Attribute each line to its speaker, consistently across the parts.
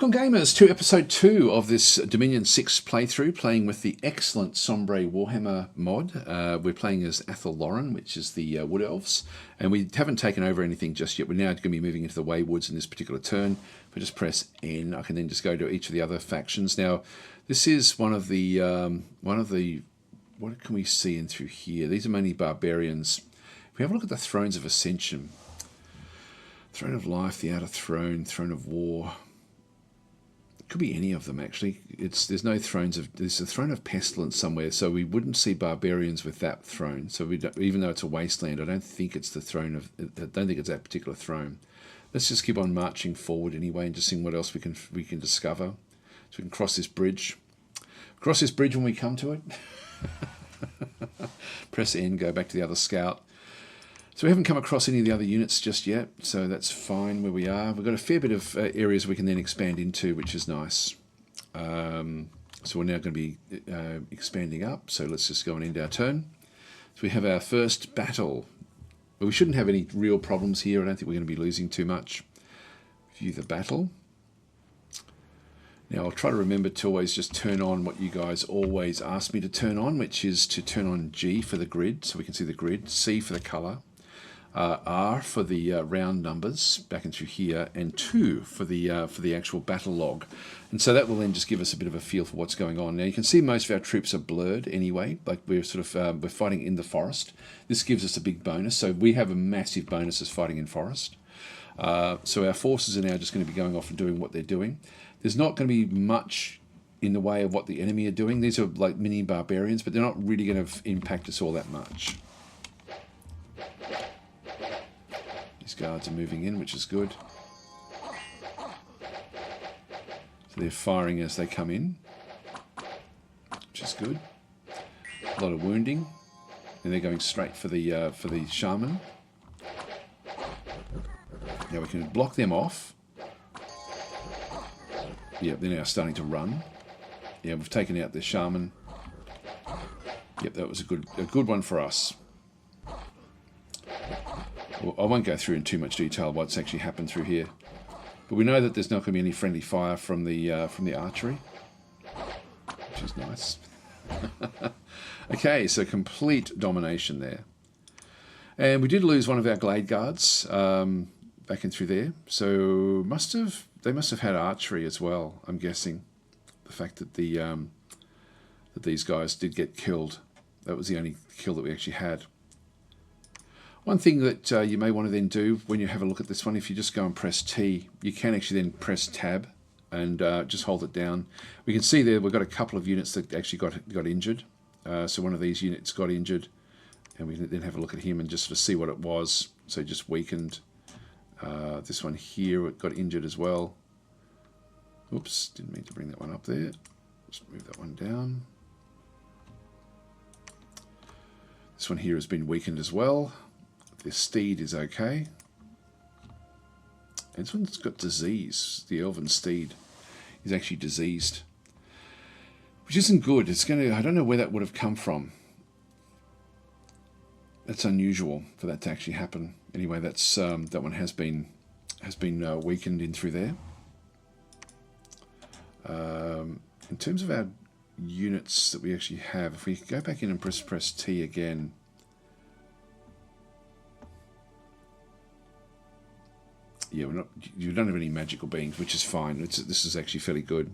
Speaker 1: Welcome gamers to episode 2 of this Dominion 6 playthrough, playing with the excellent Sombre WarHammer mod. We're playing as Athelloran, which is the Wood Elves, and we haven't taken over anything just yet. We're now going to be moving into the Waywoods in this particular turn. If I just press N, I can then just go to each of the other factions. Now, this is one of the, what can we see in through here? These are mainly barbarians. If we have a look at the Thrones of Ascension, Throne of Life, the Outer Throne, Throne of War. Could be any of them actually. There's no thrones of. There's a throne of pestilence somewhere, so we wouldn't see barbarians with that throne. So we don't, even though it's a wasteland, I don't think it's the throne of. I don't think it's that particular throne. Let's just keep on marching forward anyway, and just seeing what else we can discover. So we can cross this bridge. Cross this bridge when we come to it. Press N, go back to the other scout. So we haven't come across any of the other units just yet, so that's fine where we are. We've got a fair bit of areas we can then expand into, which is nice. So we're now going to be expanding up, so let's just go and end our turn. So we have our first battle. Well, we shouldn't have any real problems here. I don't think we're going to be losing too much. View the battle. Now I'll try to remember to always just turn on what you guys always ask me to turn on, which is to turn on G for the grid, so we can see the grid, C for the colour, R for the round numbers back and through here, and 2 for the actual battle log. And so that will then just give us a bit of a feel for what's going on. Now you can see most of our troops are blurred anyway, like we're sort of we're fighting in the forest. This gives us a big bonus, so we have a massive bonus as fighting in forest. So our forces are now just going to be going off and doing what they're doing. There's not going to be much in the way of what the enemy are doing. These are like mini barbarians, but they're not really going to impact us all that much. These guards are moving in, which is good. So they're firing as they come in, which is good. A lot of wounding, and they're going straight for the shaman. Now we can block them off. Yep, they're now starting to run. Yeah, we've taken out the shaman. Yep, that was a good one for us. Well, I won't go through in too much detail what's actually happened through here, but we know that there's not going to be any friendly fire from the archery, which is nice. Okay, so complete domination there, and we did lose one of our glade guards back in through there. So they must have had archery as well. I'm guessing the fact that that these guys did get killed. That was the only kill that we actually had. One thing that you may want to then do when you have a look at this one, if you just go and press T, you can actually then press Tab and just hold it down. We can see there we've got a couple of units that actually got injured. So one of these units got injured, and we can then have a look at him and just sort of see what it was. So just weakened. This one here got injured as well. Oops, didn't mean to bring that one up there. Just move that one down. This one here has been weakened as well. The steed is okay. And this one's got disease. The elven steed is actually diseased, which isn't good. It's going to. I don't know where that would have come from. That's unusual for that to actually happen. Anyway, that's that one has been weakened in through there. In terms of our units that we actually have, if we go back in and press T again. Yeah, you don't have any magical beings, which is fine. This is actually fairly good.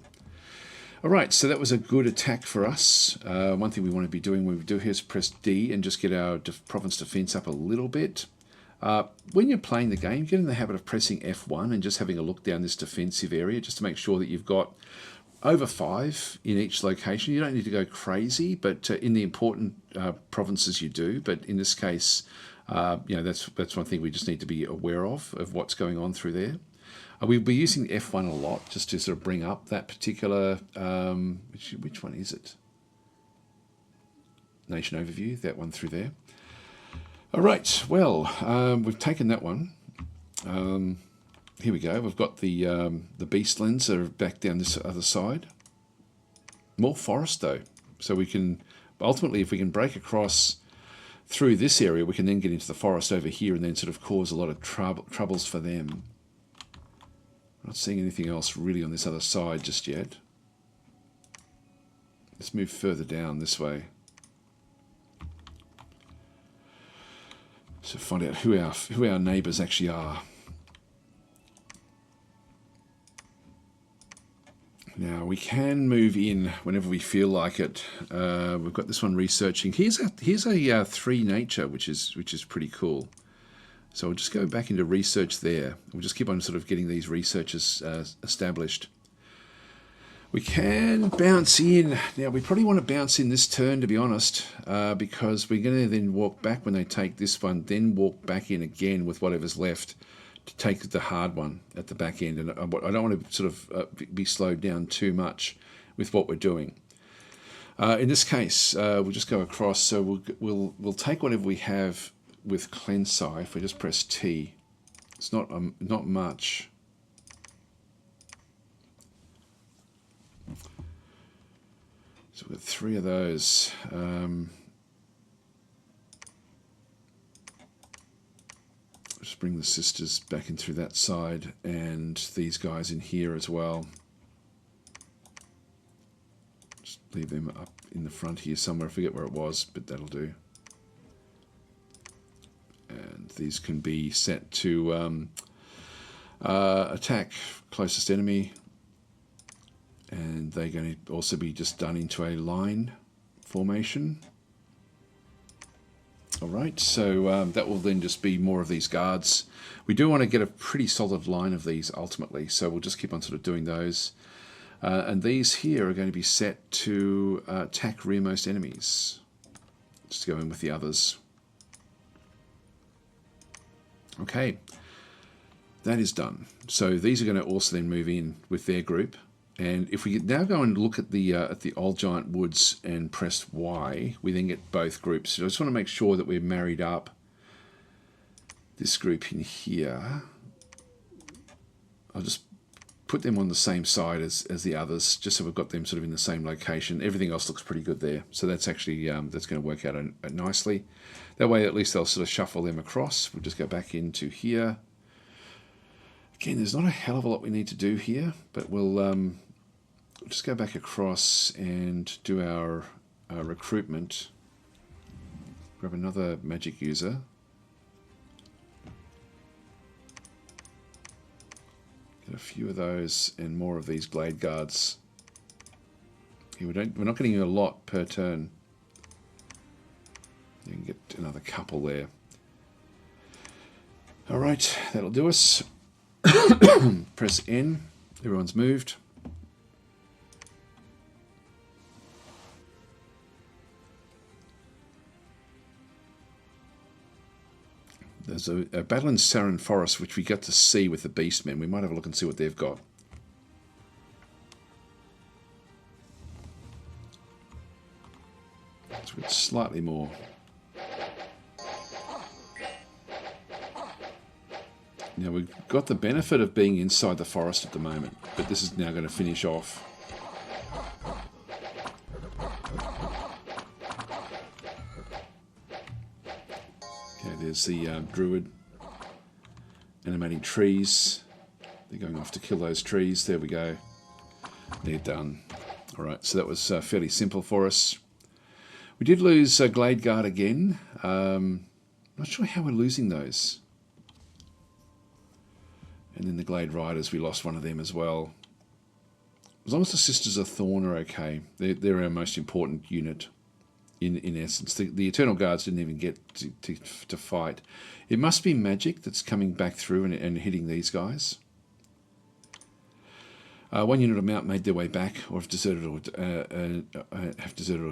Speaker 1: All right, so that was a good attack for us. One thing we want to be doing when we do here is press D and just get our province defense up a little bit. When you're playing the game, get in the habit of pressing F1 and just having a look down this defensive area just to make sure that you've got over 5 in each location. You don't need to go crazy, but in the important provinces you do. But in this case, that's one thing we just need to be aware of what's going on through there. We'll be using F1 a lot just to sort of bring up that particular, which one is it? Nation Overview, that one through there. All right, well, we've taken that one. Here we go. We've got the Beastmen that are back down this other side. More forest though, so we can ultimately, if we can break across through this area, we can then get into the forest over here and then sort of cause a lot of troubles for them. Not seeing anything else really on this other side just yet. Let's move further down this way. So find out who our neighbours actually are. Now we can move in whenever we feel like it. We've got this one researching. Here's a 3 nature, which is pretty cool. So we'll just go back into research there. We'll just keep on sort of getting these researchers established. We can bounce in. Now we probably want to bounce in this turn, to be honest, because we're going to then walk back when they take this one, then walk back in again with whatever's left to take the hard one at the back end. And I don't want to sort of be slowed down too much with what we're doing. In this case, we'll just go across. So we'll take whatever we have with cleanse eye. If we just press T, it's not much. So we've got 3 of those. Just bring the sisters back in through that side, and these guys in here as well. Just leave them up in the front here somewhere. I forget where it was, but that'll do. And these can be set to attack closest enemy. And they're going to also be just done into a line formation. Alright, so that will then just be more of these guards. We do want to get a pretty solid line of these ultimately, so we'll just keep on sort of doing those. And these here are going to be set to attack rearmost enemies. Just go in with the others. Okay, that is done. So these are going to also then move in with their group. And if we now go and look at the Old Giant Woods and press Y, we then get both groups. So I just want to make sure that we're married up this group in here. I'll just put them on the same side as the others, just so we've got them sort of in the same location. Everything else looks pretty good there. So that's actually, that's going to work out nicely. That way at least they'll sort of shuffle them across. We'll just go back into here. Again, there's not a hell of a lot we need to do here, but we'll just go back across and do our recruitment. Grab another magic user. Get a few of those and more of these glade guards. Here we're not getting a lot per turn. You can get another couple there. All right, that'll do us. Press N. Everyone's moved. There's a battle in Siren Forest, which we got to see with the Beastmen. We might have a look and see what they've got. So it's slightly more. Now we've got the benefit of being inside the forest at the moment, but this is now going to finish off. Okay, there's the druid animating trees. They're going off to kill those trees. There we go. They're done. Alright, so that was fairly simple for us. We did lose Glade Guard again. Not sure how we're losing those. And then the Glade Riders, we lost one of them as well. As long as the Sisters of Thorn are okay, they're our most important unit in essence. The Eternal Guards didn't even get to fight. It must be magic that's coming back through and hitting these guys. One unit of Mount made their way back, or have deserted or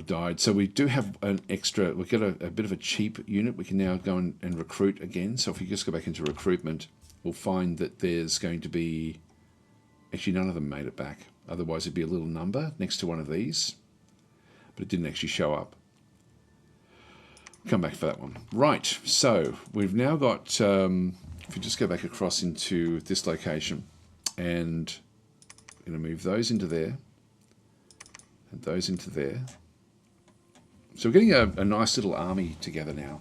Speaker 1: died. So we do have an extra. We've got a bit of a cheap unit. We can now go and recruit again. So if we just go back into recruitment, we'll find that there's going to be... Actually, none of them made it back. Otherwise, it'd be a little number next to one of these. But it didn't actually show up. Come back for that one. Right, so we've now got... if you just go back across into this location, and I'm going to move those into there, and those into there. So we're getting a nice little army together now.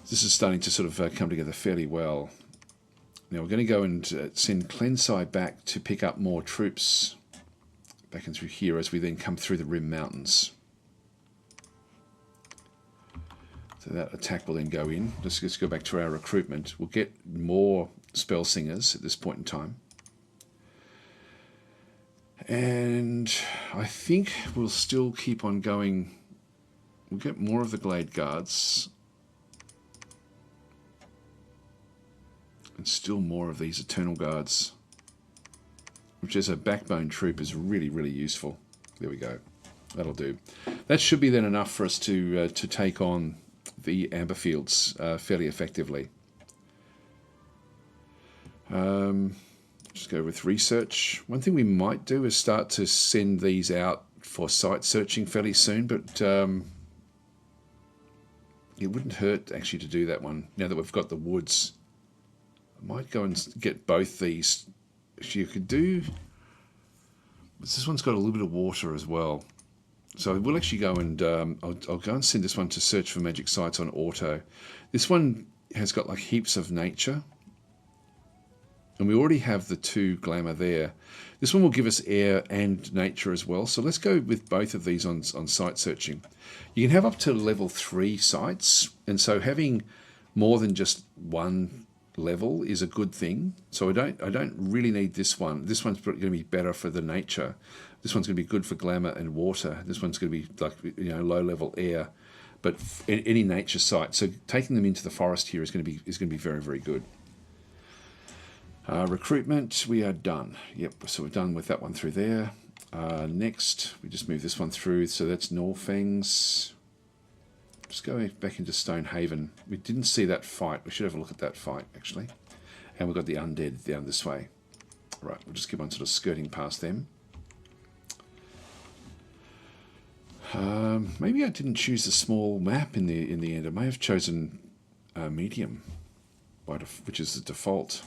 Speaker 1: This is starting to sort of come together fairly well. Now we're going to go and send Cleansai back to pick up more troops back and through here as we then come through the Rim Mountains. So that attack will then go in. Let's go back to our recruitment. We'll get more spell singers at this point in time. And I think we'll still keep on going. We'll get more of the Glade Guards. And still more of these Eternal Guards. Which as a backbone troop is really, really useful. There we go. That'll do. That should be then enough for us to take on the Amberfields fairly effectively. Just go with research. One thing we might do is start to send these out for site searching fairly soon, but it wouldn't hurt actually to do that one now that we've got the woods. I might go and get both these. Actually, you could do. This one's got a little bit of water as well. So we'll actually go and I'll go and send this one to search for magic sites on auto. This one has got like heaps of nature. And we already have the 2 glamour there. This one will give us air and nature as well. So let's go with both of these on site searching. You can have up to level 3 sites. And so having more than just one level is a good thing. So I don't really need this one. This one's going to be better for the nature. This one's going to be good for glamour and water. This one's going to be like, you know, low level air, but any nature site. So taking them into the forest here is going to be very, very good. Recruitment, we are done. Yep, so we're done with that one through there. Next, we just move this one through. So that's Norfangs. Just go back into Stonehaven. We didn't see that fight. We should have a look at that fight, actually. And we've got the undead down this way. Right, we'll just keep on sort of skirting past them. Maybe I didn't choose the small map in the end. I may have chosen medium, which is the default.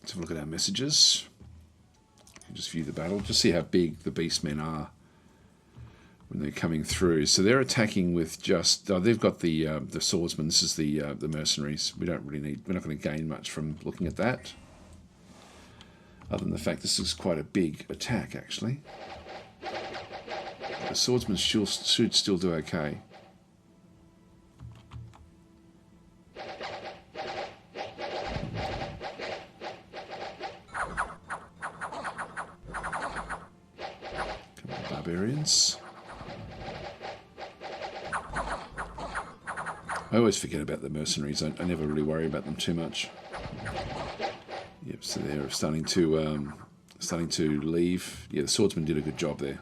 Speaker 1: Let's have a look at our messages. Just view the battle. Just see how big the Beastmen are when they're coming through. So they're attacking with just. They've got the swordsmen. This is the mercenaries. We don't really need. We're not going to gain much from looking at that. Other than the fact this is quite a big attack, actually. The swordsmen should still do okay. Barbarians. I always forget about the mercenaries. I never really worry about them too much. Yep, so they're starting to leave. Yeah, the swordsman did a good job there.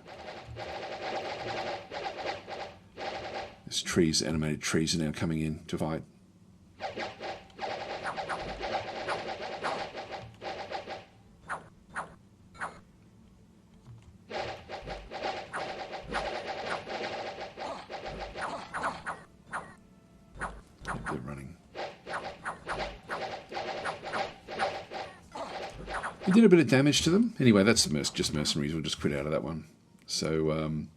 Speaker 1: There's trees, animated trees are now coming in to fight. They're running. We did a bit of damage to them. Anyway, that's just mercenaries. We'll just quit out of that one. So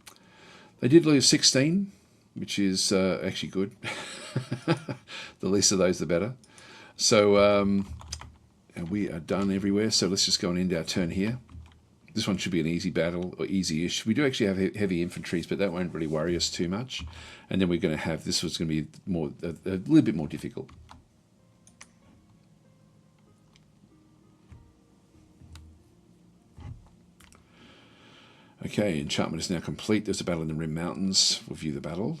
Speaker 1: they did lose 16. Which is actually good. The least of those, the better. So and we are done everywhere. So let's just go and end our turn here. This one should be an easy battle, or easy-ish. We do actually have heavy infantries, but that won't really worry us too much. And then we're going to have, this was going to be a little bit more difficult. Okay, enchantment is now complete. There's a battle in the Rim Mountains. We'll view the battle.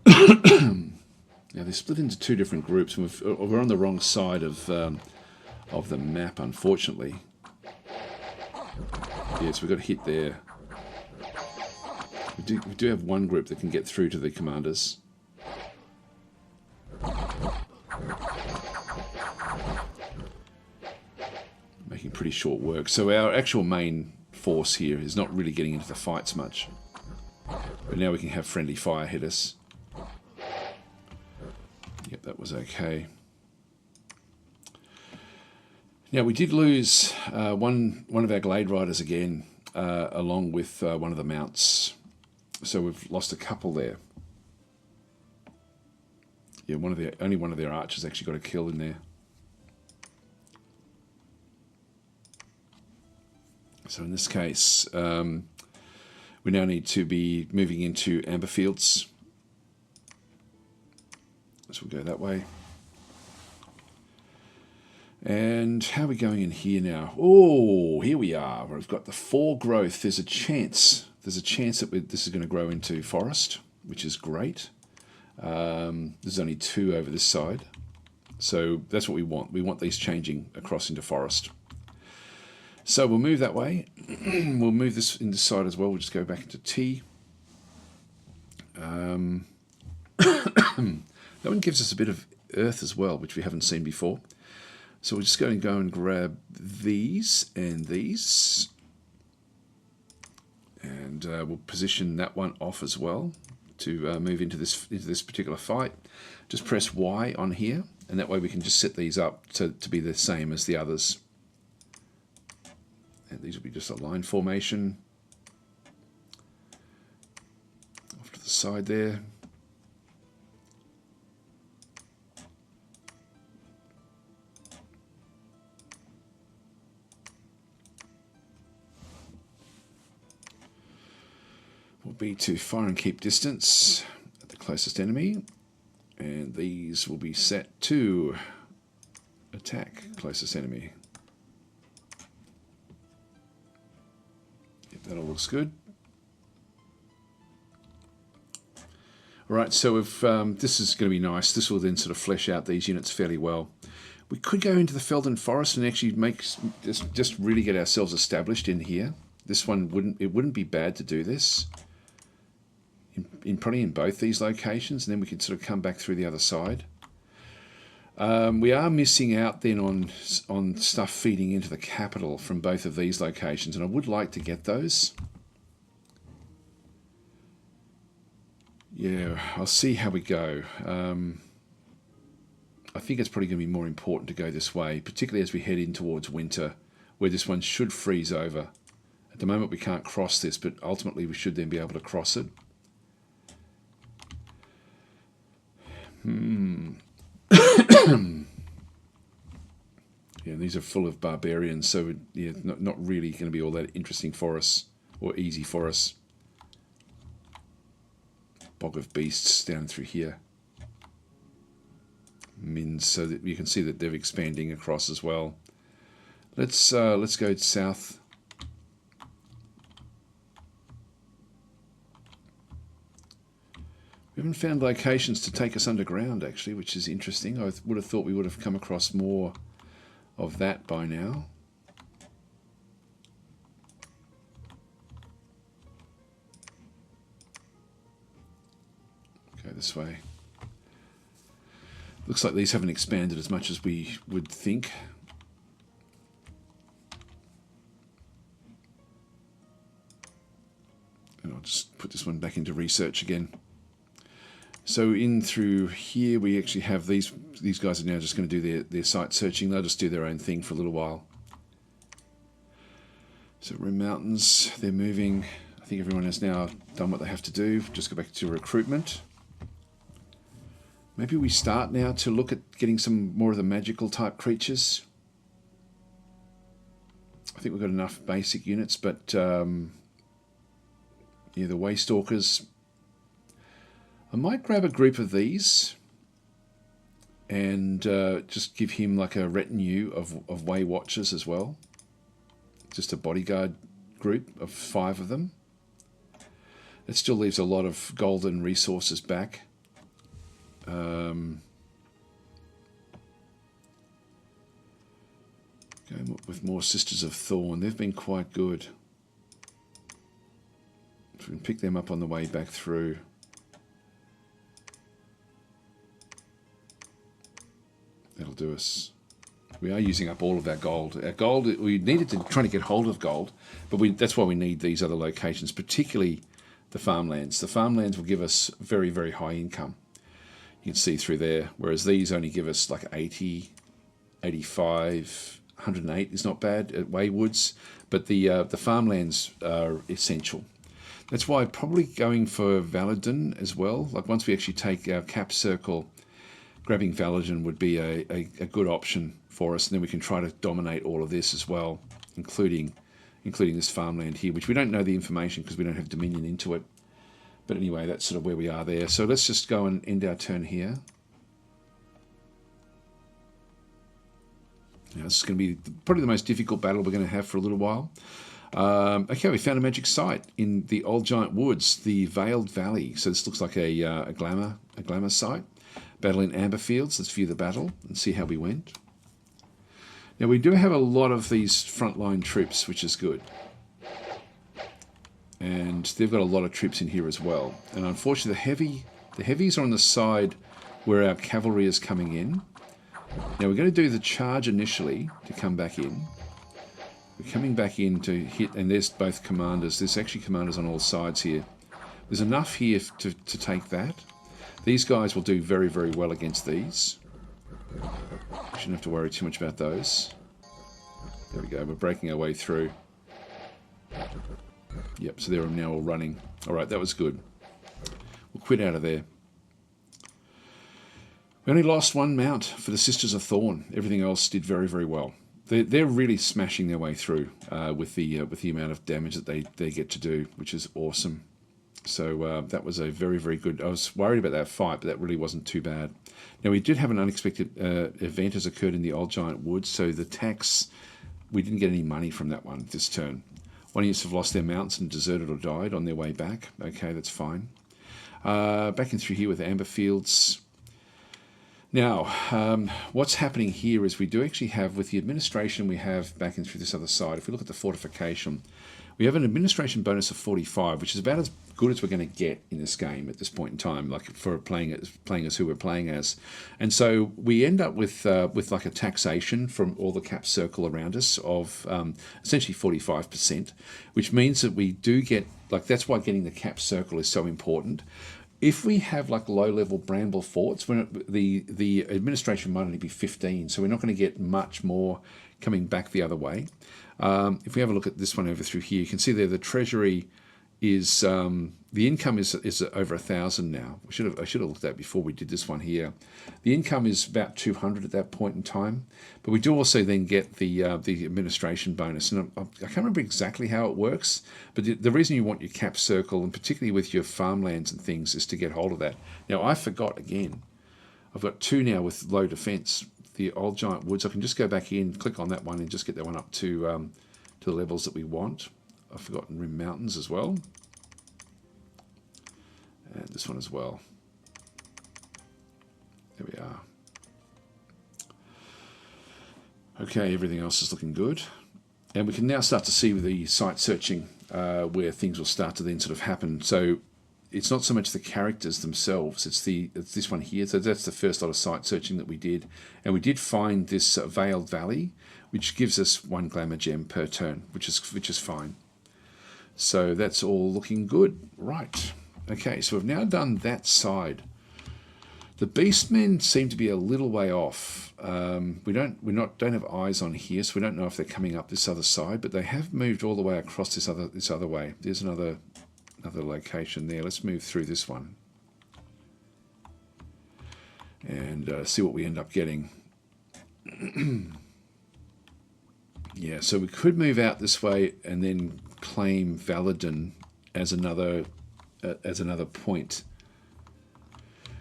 Speaker 1: Now they're split into 2 different groups, and we're on the wrong side of the map, unfortunately. Yes, we've got a hit there. We do have one group that can get through to the commanders. Making pretty short work. So our actual main force here is not really getting into the fights much. But now we can have friendly fire hit us. Yep, that was okay. Now we did lose one of our Glade Riders again, along with one of the mounts. So we've lost a couple there. Yeah, only one of their archers actually got a kill in there. So in this case, we now need to be moving into amber fields. So we'll go that way. And how are we going in here now? Oh, here we are. We've got the 4 growth. There's a chance. There's a chance that this is going to grow into forest, which is great. There's only 2 over this side. So that's what we want. We want these changing across into forest. So we'll move that way. We'll move this in this side as well. We'll just go back into T. That one gives us a bit of earth as well, which we haven't seen before. So we're just going to go and grab these and these. And we'll position that one off as well to move into this particular fight. Just press Y on here, and that way we can just set these up to be the same as the others. And these will be just a line formation. Off to the side there. Will be to fire and keep distance at the closest enemy, and these will be set to attack closest enemy. Yep, that all looks good. Alright, so if this is going to be nice. This will then sort of flesh out these units fairly well. We could go into the Felden Forest and actually make just really get ourselves established in here. This one wouldn't be bad to do this. Probably in both these locations, and then we can sort of come back through the other side. We are missing out then on stuff feeding into the capital from both of these locations, and I would like to get those. Yeah, I'll see how we go. I think it's probably going to be more important to go this way, particularly as we head in towards winter, where this one should freeze over. At the moment we can't cross this, but ultimately we should then be able to cross it. Yeah, these are full of barbarians, so yeah, not really going to be all that interesting for us, or easy for us. Bog of beasts down through here. Mins, so that you can see that they're expanding across as well. Let's go south. We haven't found locations to take us underground, actually, which is interesting. I would have thought we would have come across more of that by now. Go this way. Looks like these haven't expanded as much as we would think. And I'll just put this one back into research again. So in through here we actually have these guys are now just going to do their site searching. They'll just do their own thing for a little while. So Rim Mountains, they're moving. I think everyone has now done what they have to do. Just go back to recruitment. Maybe we start now to look at getting some more of the magical type creatures. I think we've got enough basic units, but yeah, the Waystalkers. I might grab a group of these and just give him like a retinue of Way Watchers as well. Just a bodyguard group of 5 of them. It still leaves a lot of golden resources back. Going with more Sisters of Thorn. They've been quite good. So we can pick them up on the way back through. That'll do us. We are using up all of our gold. Our gold, we needed to try to get hold of gold, but that's why we need these other locations, particularly the farmlands. The farmlands will give us very, very high income. You can see through there, whereas these only give us like 80, 85, 108 is not bad at Waywoods, but the farmlands are essential. That's why probably going for Valadin as well. Like once we actually take our cap circle, grabbing Valadin would be a good option for us, and then we can try to dominate all of this as well, including this farmland here, which we don't know the information because we don't have Dominion into it. But anyway, that's sort of where we are there. So let's just go and end our turn here. Now, this is going to be probably the most difficult battle we're going to have for a little while. Okay, we found a magic site in the Old Giant Woods, the Veiled Valley. So this looks like a glamour site. Battle in Amber Fields. Let's view the battle and see how we went. Now we do have a lot of these frontline troops, which is good. And they've got a lot of troops in here as well. And unfortunately, the heavies are on the side where our cavalry is coming in. Now we're going to do the charge initially to come back in. We're coming back in to hit, and there's both commanders. There's actually commanders on all sides here. There's enough here to take that. These guys will do very, very well against these. Shouldn't have to worry too much about those. There we go. We're breaking our way through. Yep, so they're now all running. All right, that was good. We'll quit out of there. We only lost one mount for the Sisters of Thorn. Everything else did very, very well. They're really smashing their way through with the amount of damage that they get to do, which is awesome. So that was a very, very good... I was worried about that fight, but that really wasn't too bad. Now, we did have an unexpected event has occurred in the Old Giant Woods, so the tax... We didn't get any money from that one this turn. One units have lost their mounts and deserted or died on their way back. Okay, that's fine. Back in through here with Amber Fields. Now, what's happening here is we do actually have, with the administration we have back in through this other side, if we look at the fortification, we have an administration bonus of 45, which is about as good as we're going to get in this game at this point in time, like for playing as who we're playing as. And so we end up with like a taxation from all the cap circle around us of essentially 45%, which means that we do get, like that's why getting the cap circle is so important. If we have like low-level bramble forts, the administration might only be 15, so we're not going to get much more coming back the other way. If we have a look at this one over through here, you can see there the treasury is the income is over 1,000 now. I should have looked at that before we did this one here. The income is about 200 at that point in time, but we do also then get the administration bonus, and I can't remember exactly how it works. But the reason you want your cap circle, and particularly with your farmlands and things, is to get hold of that. Now I forgot again. I've got 2 now with low defense. The Old Giant Woods. I can just go back in, click on that one, and just get that one up to the levels that we want. I've forgotten Rim Mountains as well, and this one as well. There we are. Okay, everything else is looking good, and we can now start to see with the site searching where things will start to then sort of happen. So it's not so much the characters themselves, it's this one here. So that's the first lot of site searching that we did. And we did find this Veiled Valley, which gives us 1 glamour gem per turn, which is fine. So that's all looking good. Right. Okay, so we've now done that side. The Beastmen seem to be a little way off. We don't have eyes on here, so we don't know if they're coming up this other side, but they have moved all the way across this other way. There's another location there. Let's move through this one and see what we end up getting. Yeah, so we could move out this way and then claim Valadin as another point.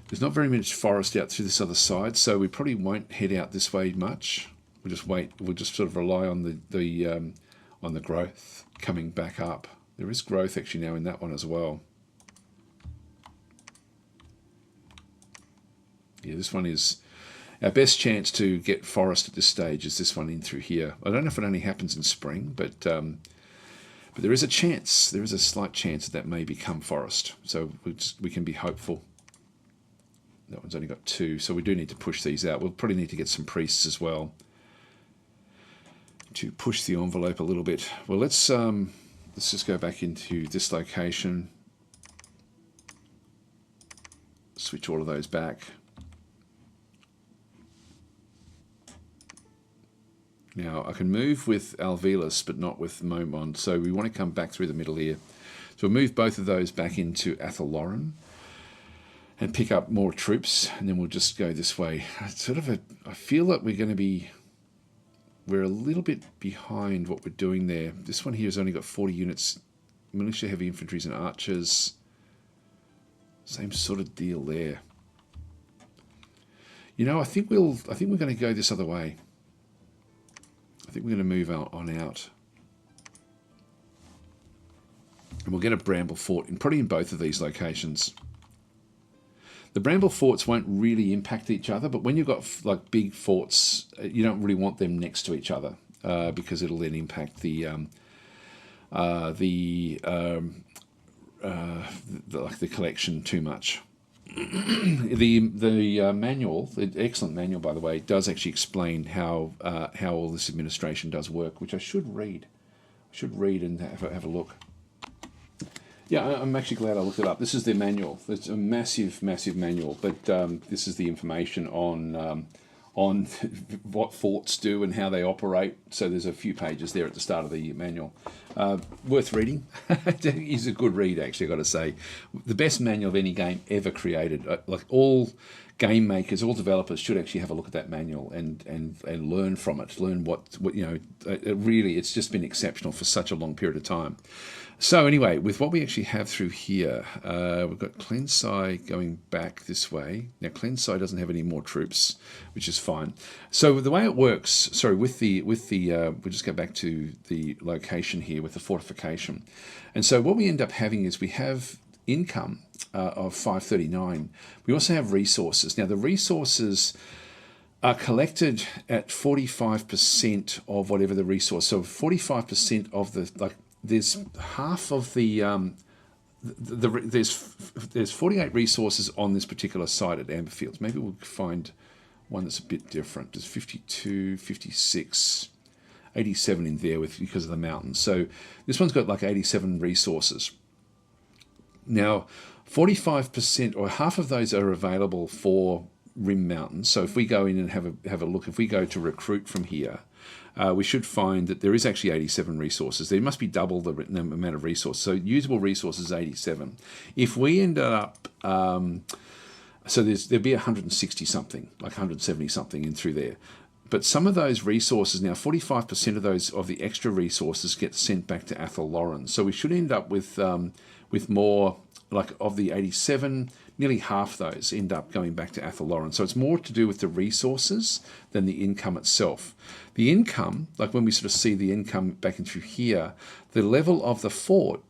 Speaker 1: There's not very much forest out through this other side, so we probably won't head out this way much. We'll just wait. We'll just sort of rely on the growth coming back up. There is growth actually now in that one as well. Yeah, this one is our best chance to get forest at this stage. Is this one in through here? I don't know if it only happens in spring, but there is a chance. There is a slight chance that may become forest. So we can be hopeful. That one's only got 2, so we do need to push these out. We'll probably need to get some priests as well to push the envelope a little bit. Well, let's just go back into this location. Switch all of those back. Now, I can move with Alveolus, but not with Momon, so we want to come back through the middle here. So we'll move both of those back into Athelloren and pick up more troops, and then we'll just go this way. I feel that we're a little bit behind what we're doing there. This one here has only got 40 units, militia, heavy infantry, and archers. Same sort of deal there. You know, I think we're going to go this other way. I think we're going to move on out. And we'll get a bramble fort, probably in both of these locations. The bramble forts won't really impact each other, but when you've got like big forts, you don't really want them next to each other because it'll then impact the collection too much. The manual, the excellent manual by the way, does actually explain how all this administration does work, which I should read. And have a look. Yeah, I'm actually glad I looked it up. This is the manual. It's a massive manual, but this is the information on what forts do and how they operate. So there's a few pages there at the start of the manual. Worth reading. It's a good read, actually, I've got to say. The best manual of any game ever created. Like all game makers, all developers should actually have a look at that manual and learn from it. Learn what you know. Really, it's just been exceptional for such a long period of time. So anyway, with what we actually have through here, we've got Clensai going back this way. Now Clensai doesn't have any more troops, which is fine. So the way it works, sorry, we'll just go back to the location here with the fortification. And so what we end up having is we have income of 539. We also have resources. Now the resources are collected at 45% of whatever the resource. So 45% of the there's half of there's 48 resources on this particular site at Amberfields. Maybe we'll find one that's a bit different. There's 52, 56, 87 in there because of the mountains. So this one's got like 87 resources. Now, 45% or half of those are available for Rim Mountains. So if we go in and have a look, if we go to recruit from here, we should find that there is actually 87 resources. There must be double the amount of resources. So usable resources is 87. If we end up, so there'll be 160 something, like 170 something in through there. But some of those resources now, 45% of those of the extra resources get sent back to Athelloren. So we should end up with more, like of the 87, nearly half those end up going back to Athelloren. So it's more to do with the resources than the income itself. The income, like when we sort of see the income back in through here, the level of the fort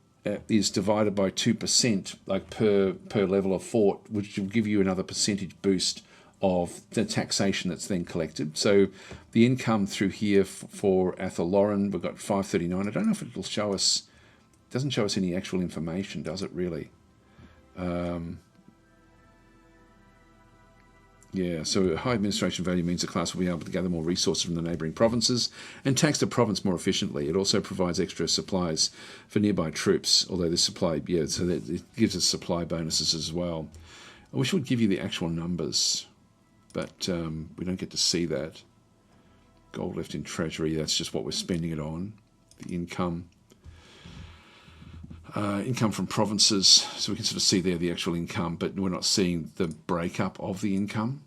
Speaker 1: is divided by 2%, like per level of fort, which will give you another percentage boost of the taxation that's then collected. So the income through here for Athelloren, we've got 539. I don't know if it'll show us, it doesn't show us any actual information, does it really? Yeah, so high administration value means the class will be able to gather more resources from the neighbouring provinces and tax the province more efficiently. It also provides extra supplies for nearby troops, although this supply, yeah, so that it gives us supply bonuses as well. I wish it would give you the actual numbers, but we don't get to see that. Gold left in treasury, that's just what we're spending it on. The income. Income from provinces, so we can sort of see there the actual income, but we're not seeing the breakup of the income.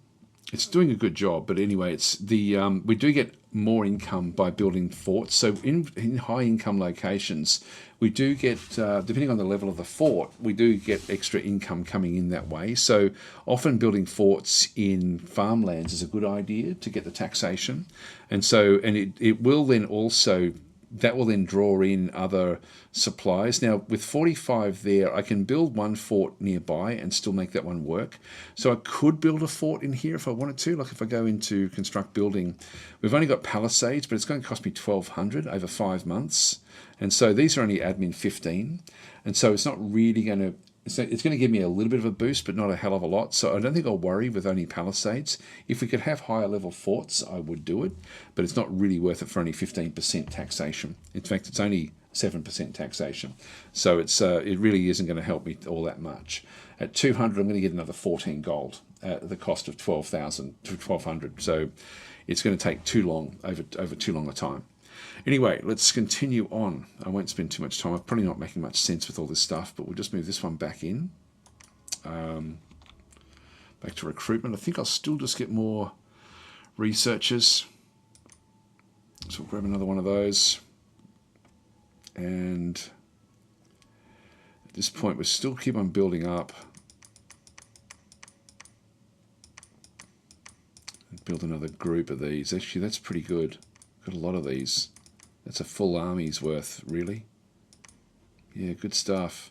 Speaker 1: It's doing a good job, but anyway, it's the we do get more income by building forts. So in high income locations, we do get, depending on the level of the fort, we do get extra income coming in that way. So often building forts in farmlands is a good idea to get the taxation, and so it will then also. That will then draw in other supplies. Now, with 45 there, I can build one fort nearby and still make that one work. So I could build a fort in here if I wanted to. Like if I go into construct building, we've only got palisades, but it's going to cost me 1,200 over 5 months. And so these are only admin 15. And so it's not really going to... So it's going to give me a little bit of a boost, but not a hell of a lot. So I don't think I'll worry with only palisades. If we could have higher level forts, I would do it. But it's not really worth it for only 15% taxation. In fact, it's only 7% taxation. So it really isn't going to help me all that much. At 200, I'm going to get another 14 gold at the cost of 12,000 to 1,200. So it's going to take too long, over too long a time. Anyway, let's continue on. I won't spend too much time. I'm probably not making much sense with all this stuff, but we'll just move this one back in. Back to recruitment. I think I'll still just get more researchers. So we'll grab another one of those. And at this point, we'll still keep on building up. Build another group of these. Actually, that's pretty good. Got a lot of these. That's a full army's worth, really. Yeah, good stuff.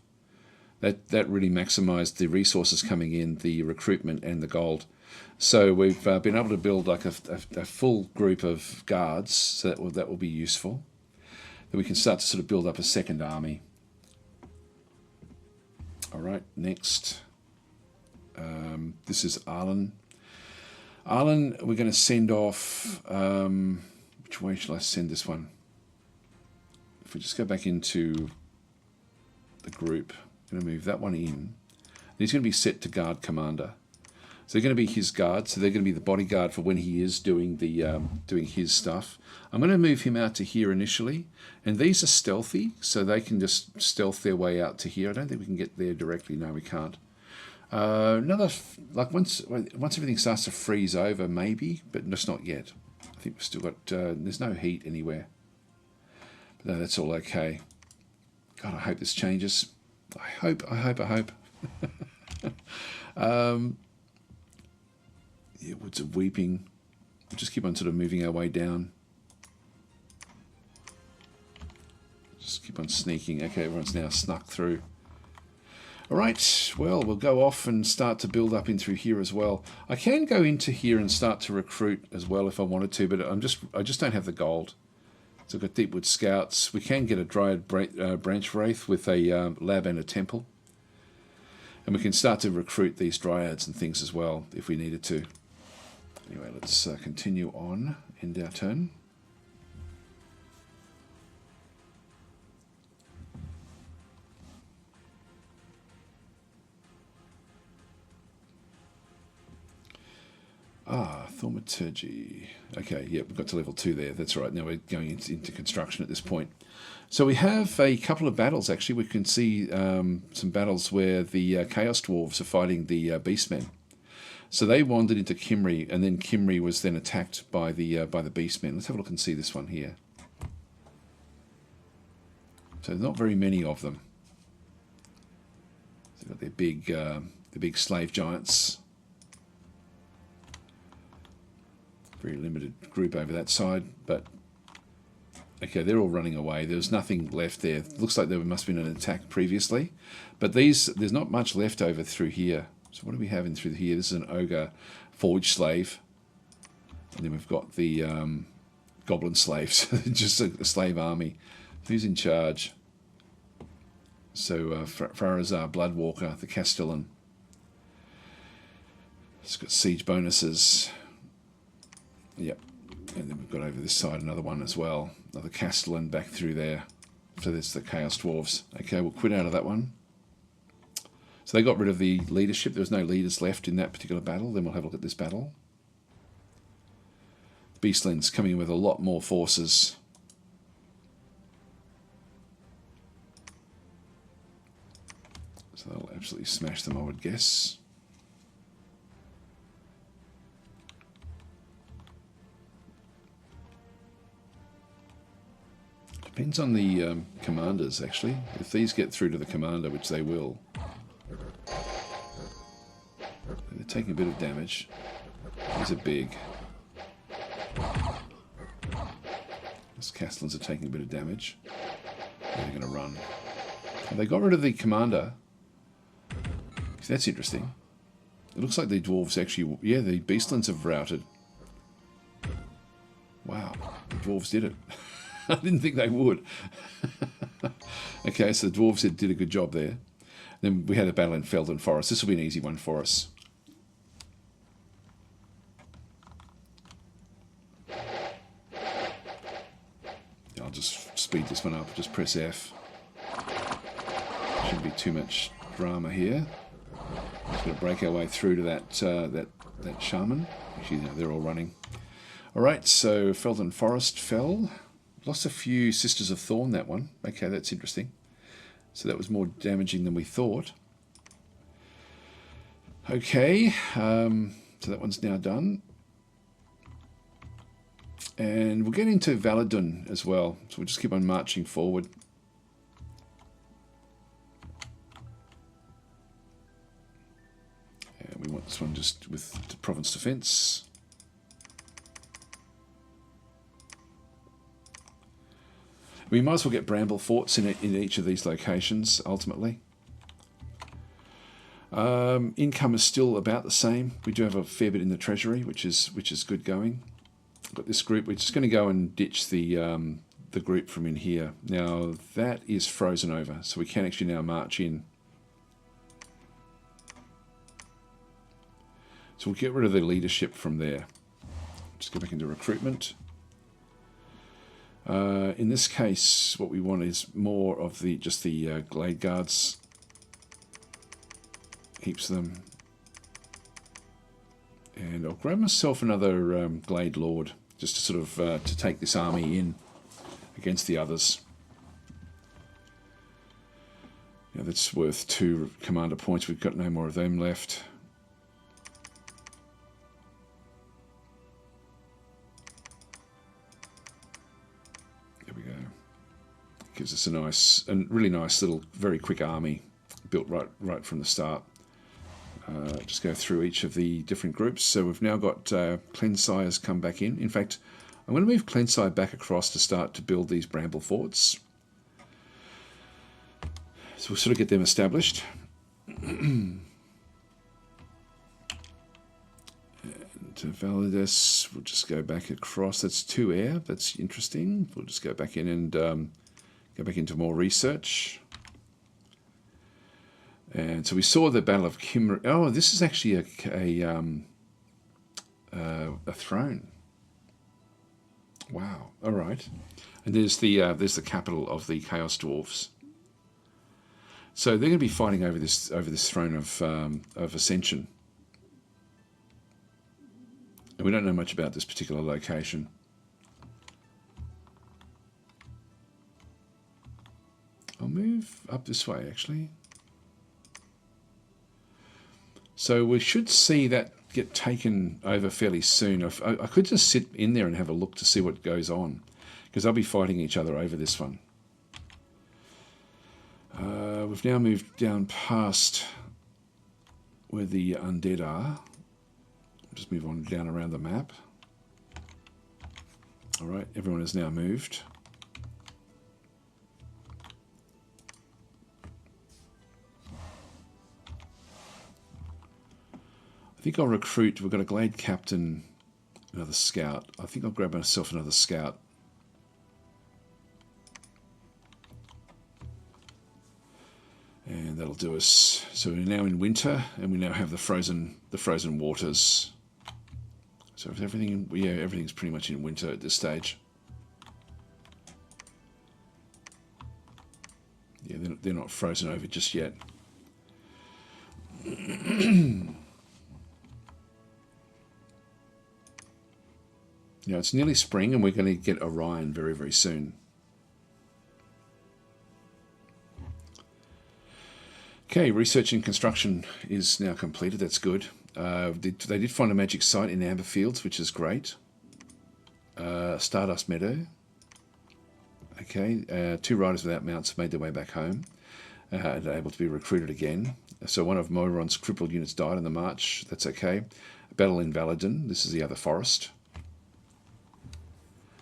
Speaker 1: That really maximised the resources coming in, the recruitment and the gold. So we've been able to build like a full group of guards, so that will be useful. Then we can start to sort of build up a second army. All right, next. This is Arlen. Arlen, we're going to send off... which way shall I send this one? If we just go back into the group, I'm going to move that one in. He's going to be set to guard commander. So they're going to be his guard, so they're going to be the bodyguard for when he is doing the doing his stuff. I'm going to move him out to here initially, and these are stealthy, so they can just stealth their way out to here. I don't think we can get there directly. No, we can't. Once everything starts to freeze over, maybe, but just not yet. I think we've still got. There's no heat anywhere. But no, that's all okay. God, I hope this changes. I hope. Yeah, Woods of Weeping. We'll just keep on sort of moving our way down. Just keep on sneaking. Okay, everyone's now snuck through. All right, well, we'll go off and start to build up in through here as well. I can go into here and start to recruit as well if I wanted to, but I just don't have the gold. So I've got Deepwood Scouts. We can get a Dryad Branch Wraith with a lab and a temple. And we can start to recruit these Dryads and things as well if we needed to. Anyway, let's continue on. End our turn. Thaumaturgy. Okay, yeah, we've got to level 2 there. That's right. Now we're going into construction at this point. So we have a couple of battles, actually. We can see some battles where the Chaos Dwarves are fighting the Beastmen. So they wandered into Kimry, and then Kimry was then attacked by the Beastmen. Let's have a look and see this one here. So there's not very many of them. They've got their big slave giants. Very limited group over that side, but okay, they're all running away. There's nothing left there. Looks like there must have been an attack previously, but there's not much left over through here. So what do we have in through here? This is an ogre forge slave, and then we've got the goblin slaves, just a slave army. Who's in charge? So Farazar Bloodwalker, the Castellan. It's got siege bonuses. Yep, and then we've got over this side another one as well. Another Castellan back through there. So there's the Chaos Dwarves. Okay, we'll quit out of that one. So they got rid of the leadership. There was no leaders left in that particular battle. Then we'll have a look at this battle. Beastmen's coming in with a lot more forces. So they'll absolutely smash them, I would guess. Depends on the commanders, actually. If these get through to the commander, which they will, they're taking a bit of damage. These are big. These Castellans are taking a bit of damage. They're going to run. And they got rid of the commander. That's interesting. It looks like the dwarves actually... Yeah, the Beastlands have routed. Wow, the dwarves did it. I didn't think they would. Okay, so the dwarves did a good job there. Then we had a battle in Felden Forest. This will be an easy one for us. I'll just speed this one up. Just press F. Shouldn't be too much drama here. Just going to break our way through to that shaman. Actually, no, they're all running. All right, so Felden Forest fell. Lost a few Sisters of Thorn, that one. Okay, that's interesting. So that was more damaging than we thought. Okay, so that one's now done. And we'll get into Valadun as well. So we'll just keep on marching forward. And we want this one just with the province defense. We might as well get bramble forts in each of these locations, ultimately. Income is still about the same. We do have a fair bit in the treasury, which is good going. Got this group. We're just going to go and ditch the group from in here. Now that is frozen over, so we can actually now march in. So we'll get rid of the leadership from there. Just go back into recruitment. In this case, what we want is more of the glade guards. Heaps of them. And I'll grab myself another glade lord, just to sort of to take this army in against the others. Now that's worth 2 commander points. We've got no more of them left. There we go. Gives us a nice and really nice little, very quick army built right from the start. Just go through each of the different groups. So we've now got Cleansire's come back in. In fact, I'm going to move Cleansire back across to start to build these bramble forts. So we'll sort of get them established. And to Validus, we'll just go back across. That's 2 air. That's interesting. We'll just go back in and go back into more research. And so we saw the Battle of Kimmer. Oh, this is actually a throne. Wow. All right. And there's the capital of the Chaos Dwarves. So they're going to be fighting over this throne of Ascension. And we don't know much about this particular location. I'll move up this way, actually. So we should see that get taken over fairly soon. I could just sit in there and have a look to see what goes on, because they'll be fighting each other over this one. We've now moved down past where the undead are. Just move on down around the map. All right, everyone has now moved. I think I'll recruit. We've got a glade captain, another scout. I think I'll grab myself another scout. And that'll do us. So we're now in winter, and we now have the frozen waters. So if everything's pretty much in winter at this stage. Yeah, they're not frozen over just yet. Yeah, it's nearly spring, and we're going to get Orion very, very soon. Okay, research and construction is now completed. That's good. They did find a magic site in Amber Fields, which is great. Stardust Meadow. Okay, 2 riders without mounts have made their way back home. And are able to be recruited again. So one of Moiron's crippled units died in the march. That's okay. Battle in Valadun. This is the other forest.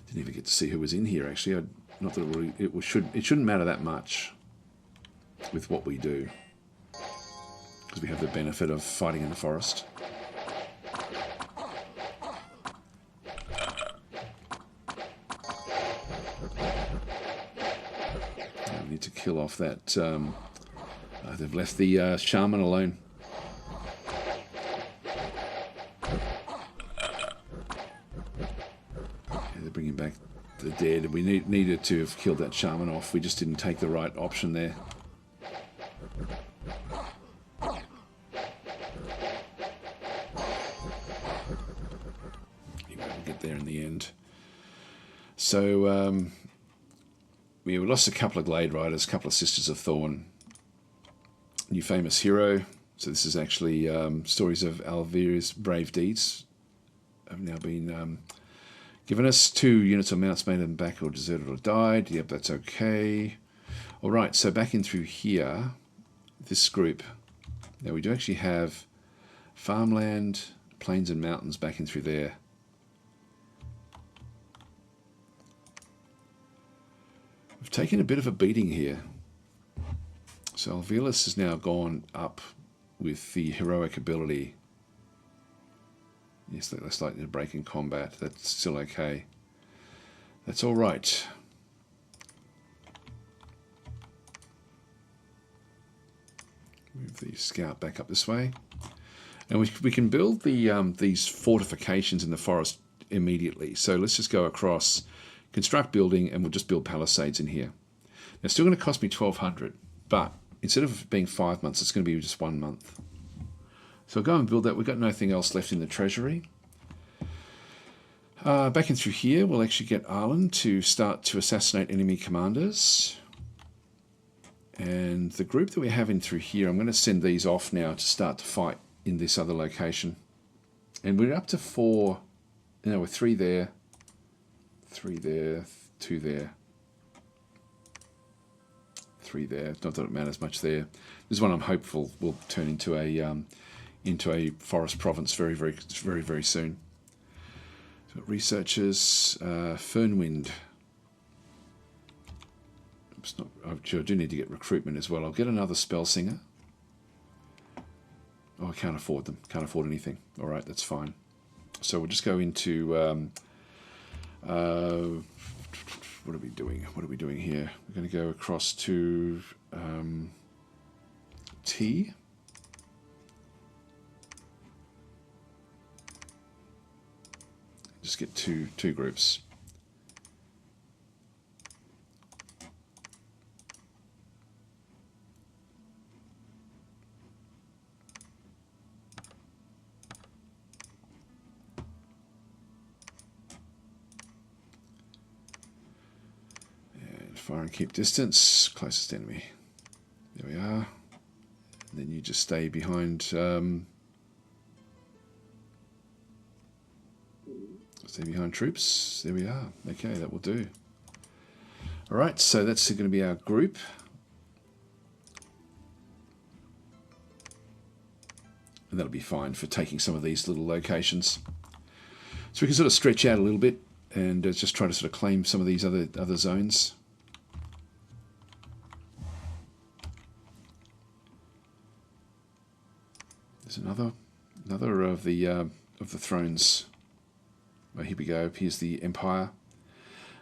Speaker 1: Didn't even get to see who was in here, actually. Not that it shouldn't matter that much with what we do, because we have the benefit of fighting in the forest. I need to kill off that. They've left the shaman alone. Bringing back the dead. We needed to have killed that shaman off. We just didn't take the right option there. We'll get there in the end. So we lost a couple of Glade Riders, a couple of Sisters of Thorn. New famous hero. So this is actually stories of Alvira's brave deeds have now been given us. 2 units of mounts made them back or deserted or died. Yep, that's okay. All right, so back in through here, this group. Now we do actually have farmland, plains and mountains back in through there. We've taken a bit of a beating here. So Alvelis has now gone up with the heroic ability. Yes, that's likely to break in combat. That's still okay. That's all right. Move the scout back up this way. And we can build the these fortifications in the forest immediately. So let's just go across, construct building, and we'll just build palisades in here. Now, it's still going to cost me 1,200, but instead of being 5 months, it's going to be just 1 month. So I'll go and build that. We've got nothing else left in the treasury. Back in through here, we'll actually get Arlen to start to assassinate enemy commanders. And the group that we have in through here, I'm going to send these off now to start to fight in this other location. And we're up to 4, you know, we're 3 there, 3 there, 2 there, 3 there. Not that it matters much there. This is one I'm hopeful will turn into a forest province very soon. So researchers, Fernwind. I do need to get recruitment as well. I'll get another spell singer. Oh, I can't afford them. Can't afford anything. All right, that's fine. So we'll just go into... what are we doing? What are we doing here? We're going to go across to T. Just get two groups. Fire and keep distance. Closest enemy. There we are. And then you just stay behind. Stay behind troops. There we are. Okay, that will do. All right, so that's going to be our group. And that'll be fine for taking some of these little locations. So we can sort of stretch out a little bit and just try to sort of claim some of these other zones. There's another of the thrones. Oh, here we go. Here's the Empire.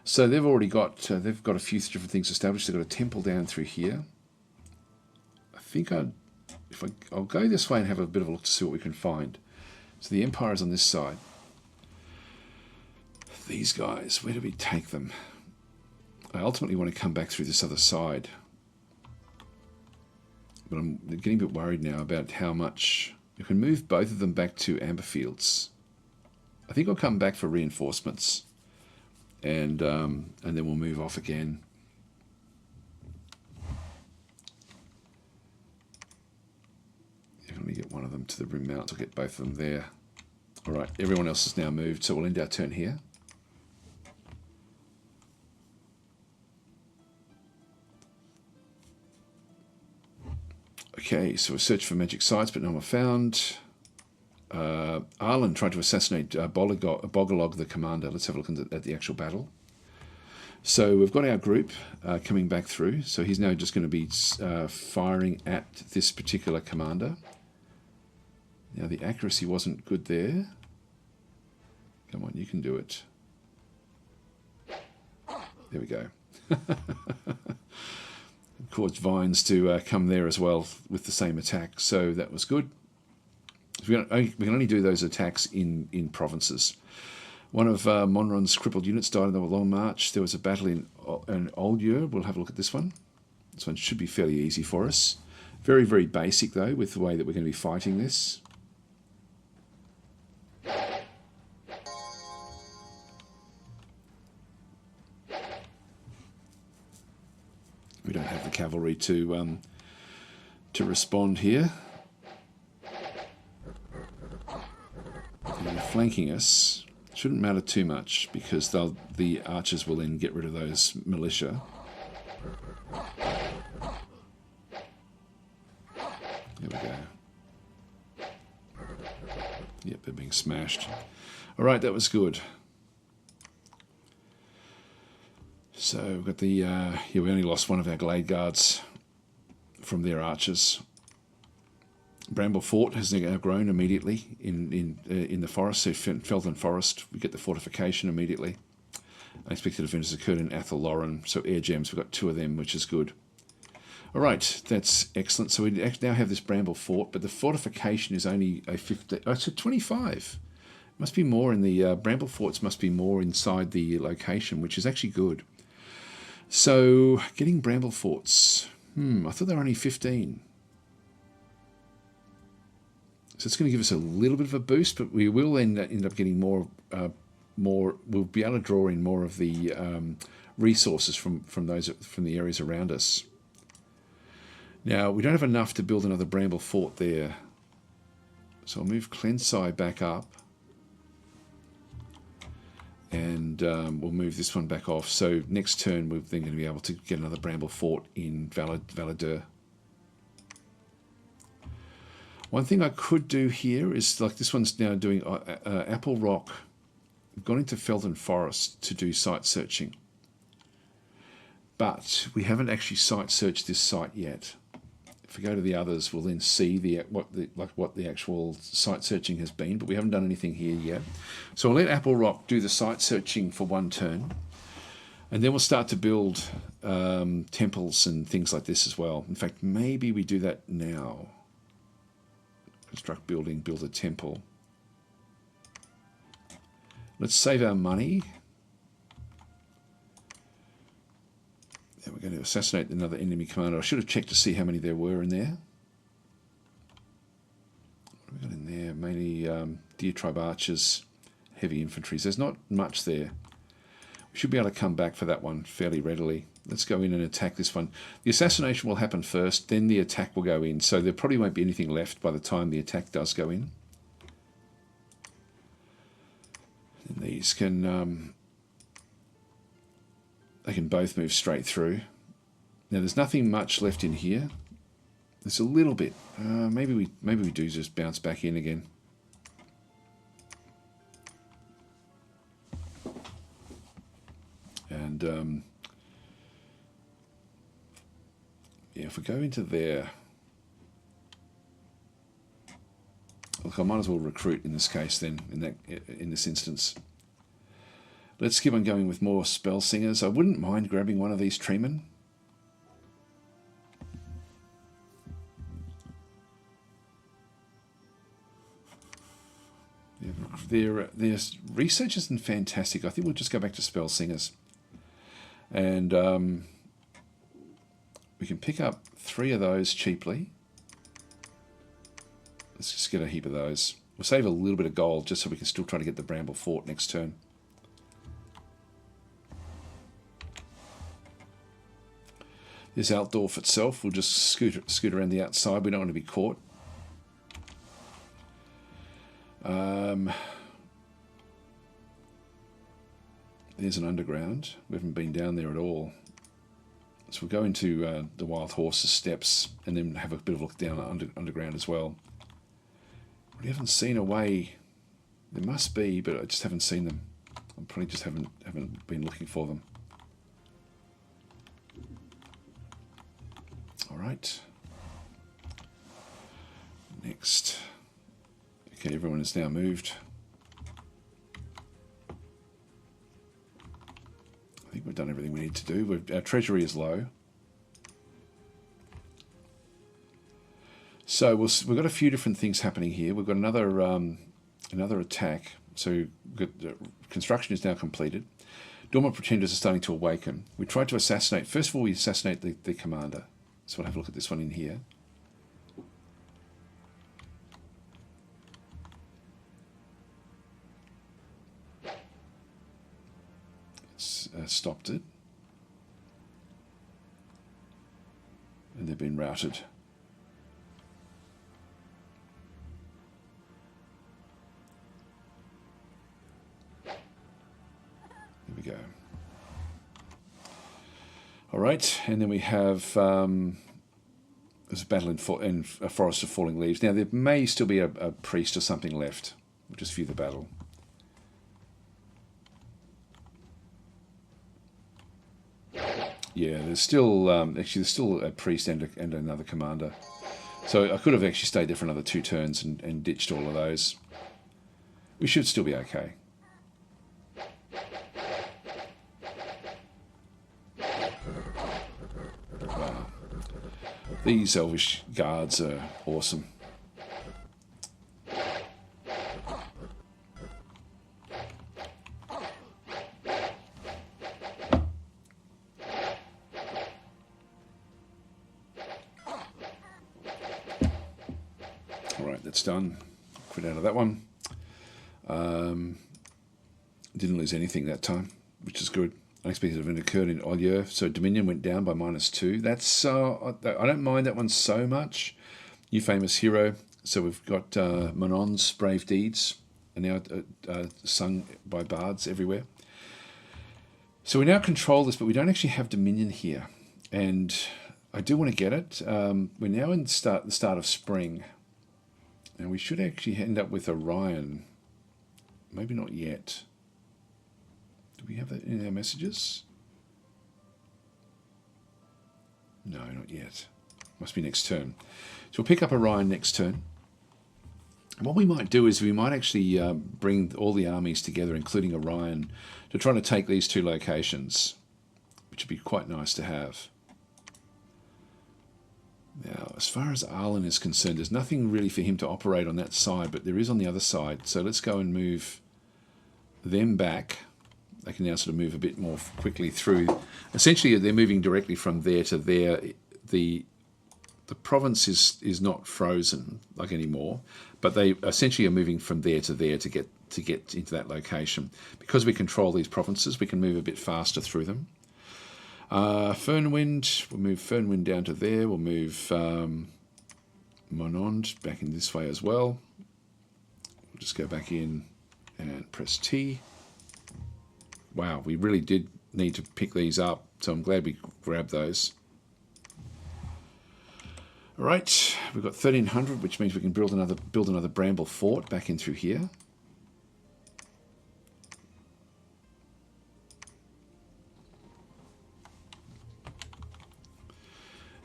Speaker 1: So they've already got a few different things established. They've got a temple down through here. I think I'll go this way and have a bit of a look to see what we can find. So the Empire is on this side. These guys, where do we take them? I ultimately want to come back through this other side. But I'm getting a bit worried now about how much... You can move both of them back to Amberfields. I think I'll come back for reinforcements. And then we'll move off again. Definitely get one of them to the Rim Mount. I'll get both of them there. Alright, everyone else has now moved, so we'll end our turn here. Okay, so we searched for magic sites, but none were found. Arlen tried to assassinate Bogolog, the commander. Let's have a look at the actual battle. So we've got our group coming back through. So he's now just going to be firing at this particular commander. Now the accuracy wasn't good there. Come on, you can do it. There we go. Caused vines to come there as well with the same attack, so that was good. We can only do those attacks in provinces. One of Monron's crippled units died in the Long March. There was a battle in Oldure. We'll have a look at this one. This one should be fairly easy for us. Very, very basic, though, with the way that we're going to be fighting this. cavalry to respond here. They're flanking us. Shouldn't matter too much because the archers will then get rid of those militia. There we go. Yep, they're being smashed. All right, that was good. So we've got the yeah, we only lost one of our glade guards from their archers. Bramble Fort has now grown immediately in the forest. So Felton Forest, we get the fortification immediately. Unexpected events occurred in Athel Loren, so air gems, we've got 2 of them, which is good. All right, that's excellent. So we now have this Bramble Fort, but the fortification is only a 50. Oh, it's a 25. Must be more in the Bramble Forts. Must be more inside the location, which is actually good. So getting Bramble Forts. I thought they were only 15. So it's going to give us a little bit of a boost, but we will end up getting more. We'll be able to draw in more of the resources from the areas around us. Now we don't have enough to build another Bramble Fort there, so I'll move Clensai back up, and we'll move this one back off. So next turn we're then going to be able to get another Bramble Fort in Valadur. One thing I could do here is, like this one's now doing Apple Rock. We've gone into Felton Forest to do site searching, but we haven't actually site searched this site yet. If we go to the others, we'll then see what the actual site searching has been, but we haven't done anything here yet. So I'll let Apple Rock do the site searching for one turn, and then we'll start to build temples and things like this as well. In fact, maybe we do that now. Construct building, build a temple. Let's save our money. And we're going to assassinate another enemy commander. I should have checked to see how many there were in there. What have we got in there? Mainly Deer Tribe archers, heavy infantry. There's not much there. We should be able to come back for that one fairly readily. Let's go in and attack this one. The assassination will happen first, then the attack will go in. So there probably won't be anything left by the time the attack does go in. And these can they can both move straight through. Now there's nothing much left in here. There's a little bit. Maybe we do just bounce back in again. And yeah, if we go into there, look, I might as well recruit in this case then. In this instance, let's keep on going with more spell singers. I wouldn't mind grabbing one of these treemen. Their research isn't fantastic. I think we'll just go back to spell singers, and we can pick up 3 of those cheaply. Let's just get a heap of those. We'll save a little bit of gold just so we can still try to get the Bramble Fort next turn. This Altdorf itself, we'll just scoot around the outside. We don't want to be caught. There's an underground. We haven't been down there at all. So we'll go into the Wild Horses steps and then have a bit of a look down underground as well. We haven't seen a way. There must be, but I just haven't seen them. I probably just haven't been looking for them. All right. Next. Okay, everyone is now moved. I think we've done everything we need to do. Our treasury is low. So we've got a few different things happening here. We've got another attack. So construction is now completed. Dormant pretenders are starting to awaken. We tried to assassinate. First of all, we assassinate the commander. So we'll have a look at this one in here. It's stopped it. been routed. There we go. All right, and then we have there's a battle in a forest of falling leaves. Now there may still be a priest or something left. We'll just view the battle. Yeah, there's still actually there's still a priest and another commander. So I could have actually stayed there for another 2 turns and ditched all of those. We should still be okay. Wow. These elvish guards are awesome. Alright, that's done. Quit out of that one. Didn't lose anything that time, which is good. Unexpected event occurred in Olieu, so Dominion went down by -2. That's I don't mind that one so much. New famous hero. So we've got Manon's brave deeds are now sung by bards everywhere. So we now control this, but we don't actually have Dominion here, and I do want to get it. We're now in the start of spring, and we should actually end up with Orion. Maybe not yet. Do we have that in our messages? No, not yet. Must be next turn. So we'll pick up Orion next turn. And what we might do is we might actually bring all the armies together, including Orion, to try to take these 2 locations, which would be quite nice to have. Now, as far as Arlen is concerned, there's nothing really for him to operate on that side, but there is on the other side. So let's go and move them back. They can now sort of move a bit more quickly through. Essentially, they're moving directly from there to there. The province is not frozen like anymore, but they essentially are moving from there to there to get into that location. Because we control these provinces, we can move a bit faster through them. Fernwind, we'll move Fernwind down to there. We'll move Monond back in this way as well. We'll just go back in and press T. Wow, we really did need to pick these up, so I'm glad we grabbed those. All right, we've got 1300, which means we can build another Bramble Fort back in through here.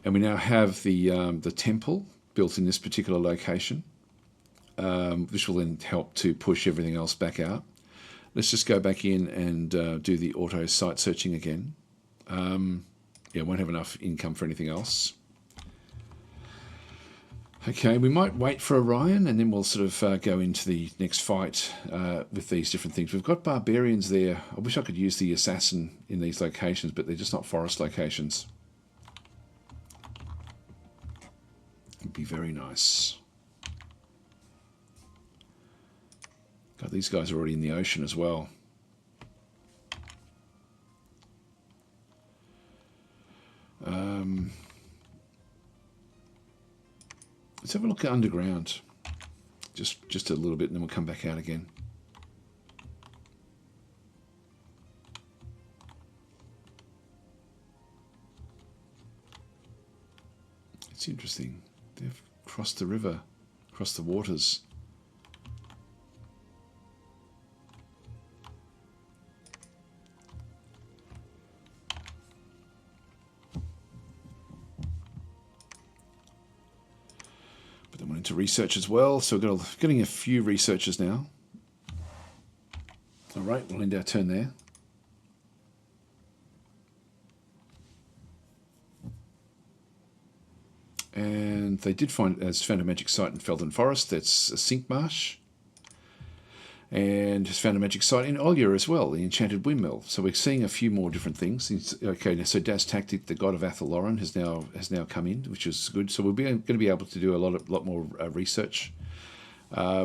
Speaker 1: And we now have the temple built in this particular location. This will then help to push everything else back out. Let's just go back in and do the auto site searching again. Yeah, won't have enough income for anything else. Okay, we might wait for Orion and then we'll sort of go into the next fight with these different things. We've got barbarians there. I wish I could use the assassin in these locations, but they're just not forest locations. It'd be very nice. God, these guys are already in the ocean as well. Let's have a look at underground. Just a little bit and then we'll come back out again. It's interesting. They've crossed the river, crossed the waters. Put them into research as well. So we're getting a few researchers now. All right, we'll end our turn there. And they did found a magic site in Felden Forest. That's a sink marsh. And has found a magic site in Olieu as well, the Enchanted Windmill. So we're seeing a few more different things. Okay, so DasTactic, the god of Athel-Loren, has now come in, which is good. So we're going to be able to do a lot more research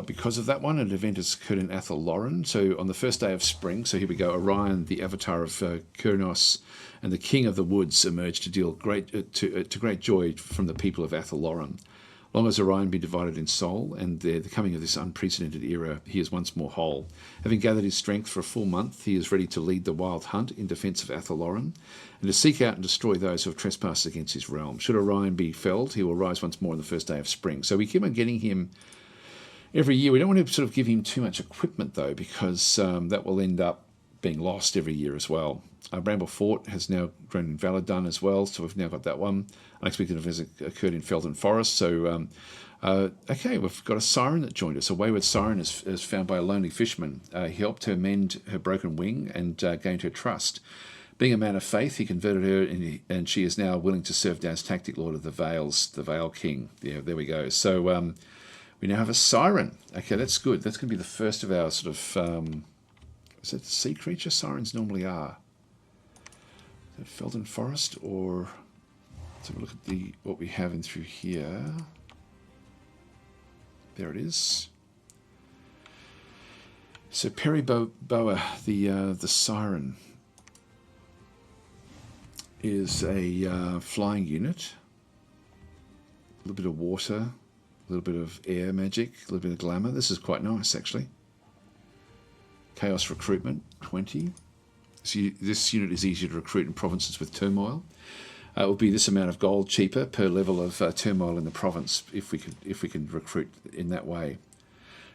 Speaker 2: Because of that one, an event has occurred in Athel Loren. So on the first day of spring, so here we go, Orion, the avatar of Kurnos, and the King of the Woods emerged to deal to great joy from the people of Athel Loren. Long as Orion be divided in soul, and the coming of this unprecedented era, he is once more whole. Having gathered his strength for a full month, he is ready to lead the wild hunt in defence of Athel Loren, and to seek out and destroy those who have trespassed against his realm. Should Orion be felled, he will rise once more on the first day of spring. So we keep on getting him every year. We don't want to sort of give him too much equipment, though, because that will end up being lost every year as well. Bramble Fort has now grown in Valadun as well, so we've now got that one. Unexpected events occurred in Felden Forest. So, okay, we've got a Siren that joined us. A wayward Siren is found by a lonely fisherman. He helped her mend her broken wing and gained her trust. Being a man of faith, he converted her, and she is now willing to serve DasTactic, Lord of the Vales, the Vale King. Yeah, there we go. So we now have a Siren. Okay, that's good. That's going to be the first of our sort of... is it a sea creature? Sirens normally are. Is it Felden Forest, or let's have a look at what we have in through here. There it is. So Periboa, the Siren, is a flying unit. A little bit of water, a little bit of air magic, a little bit of glamour. This is quite nice, actually. Chaos recruitment, 20. So this unit is easier to recruit in provinces with turmoil. It will be this amount of gold cheaper per level of turmoil in the province if we can recruit in that way.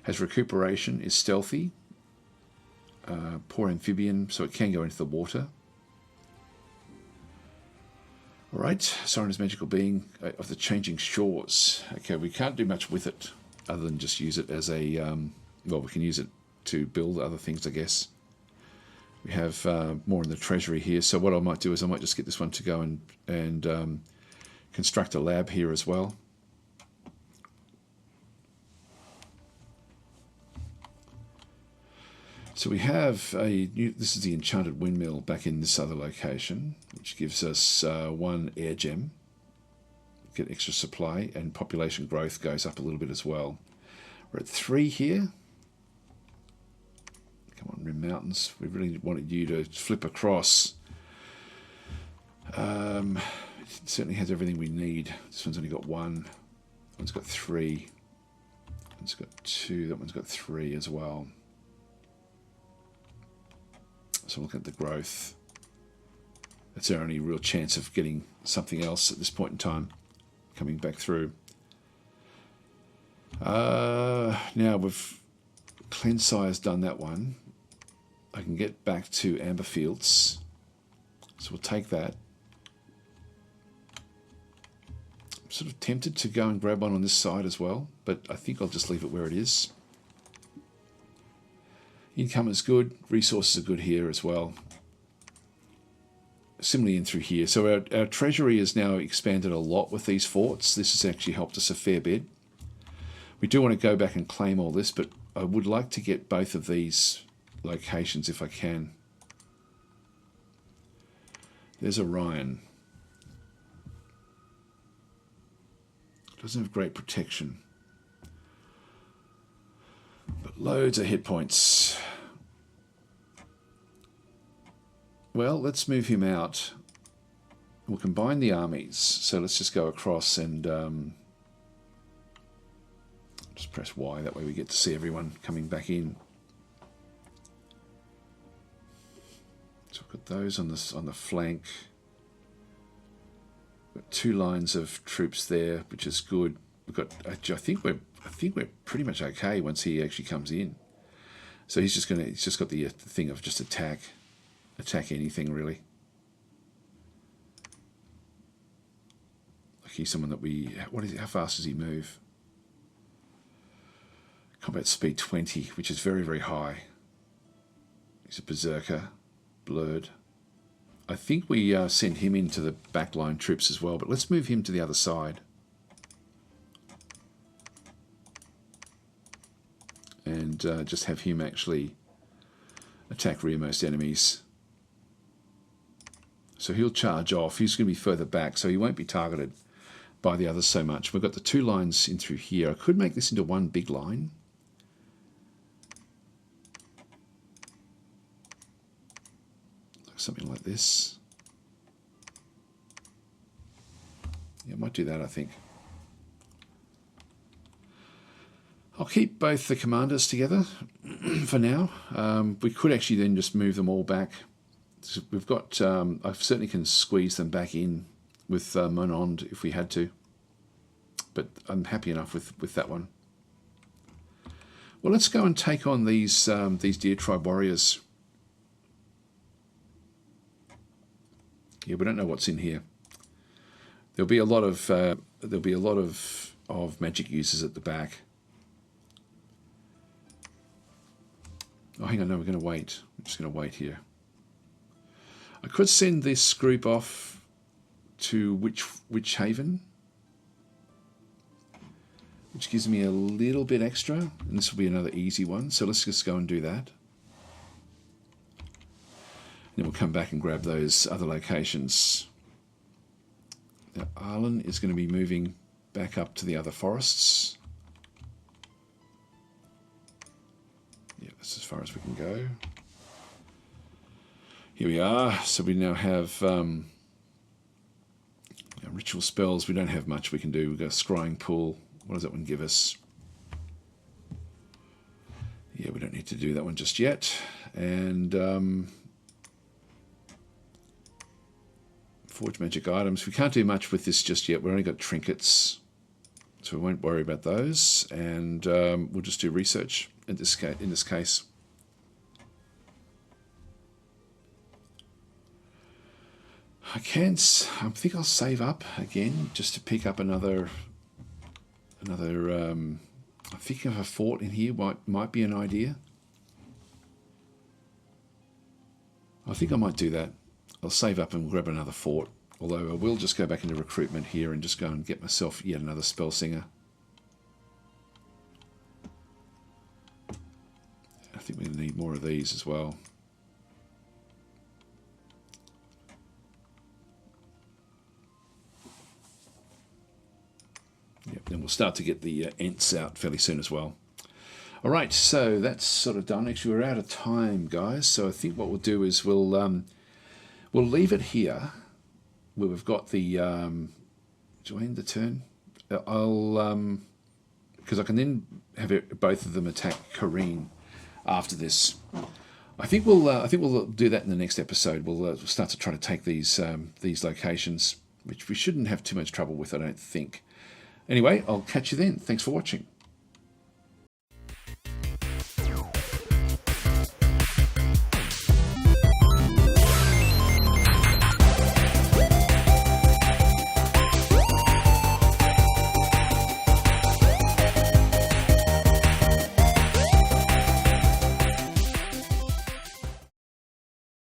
Speaker 2: Has recuperation, is stealthy, poor amphibian, so it can go into the water. All right, Siren is magical being of the changing shores. Okay, we can't do much with it other than just use it as a well, we can use it to build other things, I guess. We have more in the treasury here, so what I might do is I might just get this one to go and construct a lab here as well. So we have this is the enchanted windmill back in this other location, which gives us 1 air gem, get extra supply, and population growth goes up a little bit as well. We're at 3 here. Come on, Rim Mountains. We really wanted you to flip across. It certainly has everything we need. This one's only got 1. That one's got 3. That one's got 2. That one's got 3 as well. So look at the growth. That's our only real chance of getting something else at this point in time coming back through. Now we've Cleansire has done that one. I can get back to Amberfields, so we'll take that. I'm sort of tempted to go and grab one on this side as well, but I think I'll just leave it where it is. Income is good, resources are good here as well. Similarly in through here. So our treasury is now expanded a lot with these forts. This has actually helped us a fair bit. We do want to go back and claim all this, but I would like to get both of these locations if I can. There's Orion. Doesn't have great protection, but loads of hit points. Well, let's move him out. We'll combine the armies. So let's just go across and just press Y. That way we get to see everyone coming back in. So we've got those on the flank. We've got 2 lines of troops there, which is good. We've got. I think we're pretty much okay once he actually comes in. So he's just got the thing of just attack anything really. Like he's someone that we. How fast does he move? Combat speed 20, which is very, very high. He's a berserker. Blurred. I think we send him into the backline troops as well, but let's move him to the other side. And just have him actually attack rearmost enemies. So he'll charge off. He's going to be further back, so he won't be targeted by the others so much. We've got the 2 lines in through here. I could make this into one big line. something like this. Yeah, I might do that, I think. I'll keep both the commanders together for now. We could actually then just move them all back. So we've got, I certainly can squeeze them back in with Monond if we had to. But I'm happy enough with that one. Well, let's go and take on these Deer Tribe warriors. Yeah, we don't know what's in here. There'll be a lot of magic users at the back. Oh, hang on, no, we're going to wait. I'm just going to wait here. I could send this group off to Witch Haven, which gives me a little bit extra, and this will be another easy one. So let's just go and do that. Then we'll come back and grab those other locations. Now, Arlen is going to be moving back up to the other forests. Yeah, that's as far as we can go. Here we are. So we now have ritual spells. We don't have much we can do. We've got a scrying pool. What does that one give us? Yeah, we don't need to do that one just yet. And forge magic items. We can't do much with this just yet. We've only got trinkets, so we won't worry about those. And we'll just do research in this case. I think I'll save up again just to pick up another. I think of a fort in here might be an idea. I think I might do that. I'll save up and grab another fort. Although I will just go back into recruitment here and just go and get myself yet another spell singer. I think we need more of these as well. Yep, then we'll start to get the Ents out fairly soon as well. All right, so that's sort of done. Actually, we're out of time, guys. So I think what we'll do is we'll leave it here, where we've got the. Do I end the turn? I'll because I can then have both of them attack Kareen after this. I think we'll do that in the next episode. We'll start to try to take these locations, which we shouldn't have too much trouble with, I don't think. Anyway, I'll catch you then. Thanks for watching.